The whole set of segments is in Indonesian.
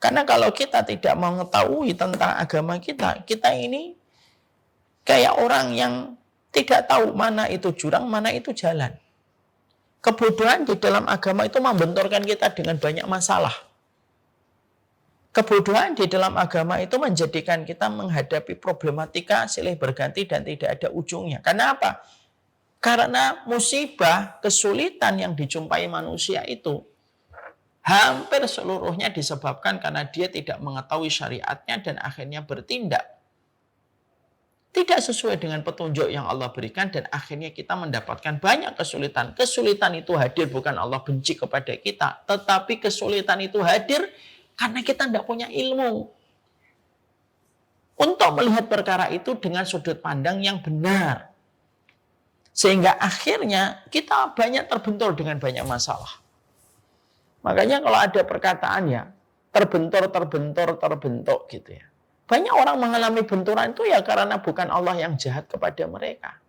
Karena kalau kita tidak mengetahui tentang agama kita, kita ini kayak orang yang tidak tahu mana itu jurang, mana itu jalan. Kebodohan di dalam agama itu membenturkan kita dengan banyak masalah. Kebodohan di dalam agama itu menjadikan kita menghadapi problematika silih berganti dan tidak ada ujungnya. Karena apa? Karena musibah, kesulitan yang dijumpai manusia itu hampir seluruhnya disebabkan karena dia tidak mengetahui syariatnya dan akhirnya bertindak tidak sesuai dengan petunjuk yang Allah berikan dan akhirnya kita mendapatkan banyak kesulitan. Kesulitan itu hadir bukan Allah benci kepada kita, tetapi kesulitan itu hadir karena kita tidak punya ilmu untuk melihat perkara itu dengan sudut pandang yang benar. Sehingga akhirnya kita banyak terbentur dengan banyak masalah. Makanya kalau ada perkataan ya, terbentur gitu ya. Banyak orang mengalami benturan itu ya karena bukan Allah yang jahat kepada mereka.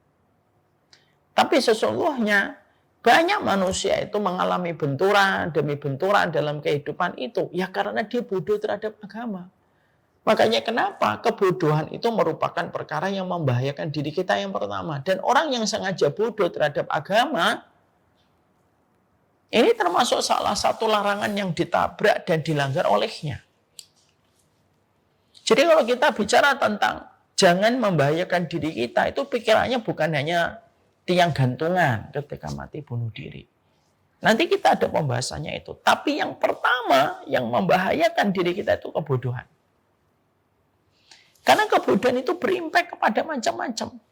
Tapi sesungguhnya banyak manusia itu mengalami benturan demi benturan dalam kehidupan itu. Ya karena dia bodoh terhadap agama. Makanya kenapa kebodohan itu merupakan perkara yang membahayakan diri kita yang pertama. Dan orang yang sengaja bodoh terhadap agama, ini termasuk salah satu larangan yang ditabrak dan dilanggar olehnya. Jadi kalau kita bicara tentang jangan membahayakan diri kita, itu pikirannya bukan hanya tiang gantungan ketika mati bunuh diri. Nanti kita ada pembahasannya itu. Tapi yang pertama yang membahayakan diri kita itu kebodohan. Karena kebodohan itu berimpak kepada macam-macam.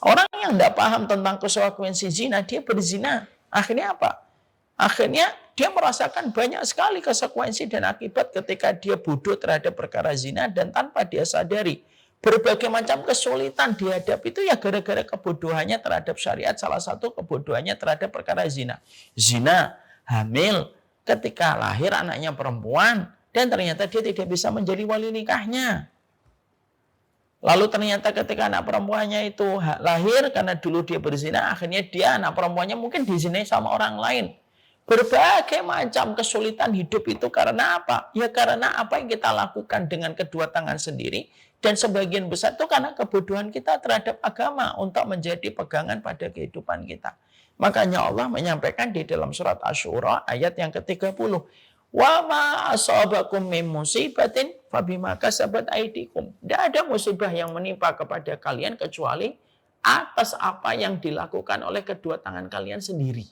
Orang yang tidak paham tentang konsekuensi zina, dia berzina. Akhirnya apa? Akhirnya dia merasakan banyak sekali konsekuensi dan akibat ketika dia bodoh terhadap perkara zina dan tanpa dia sadari. Berbagai macam kesulitan dihadapi itu ya gara-gara kebodohannya terhadap syariat. Salah satu kebodohannya terhadap perkara zina. Zina, hamil, ketika lahir anaknya perempuan dan ternyata dia tidak bisa menjadi wali nikahnya. Lalu ternyata ketika anak perempuannya itu lahir karena dulu dia berzina, akhirnya dia anak perempuannya mungkin dizinai sama orang lain. Berbagai macam kesulitan hidup itu karena apa? Ya karena apa yang kita lakukan dengan kedua tangan sendiri dan sebagian besar itu karena kebodohan kita terhadap agama untuk menjadi pegangan pada kehidupan kita. Makanya Allah menyampaikan di dalam surat Asy-Syura ayat yang ke-30. Wa ma asabakum min musibatin fabima kasabat aydikum. Tidak ada musibah yang menimpa kepada kalian kecuali atas apa yang dilakukan oleh kedua tangan kalian sendiri.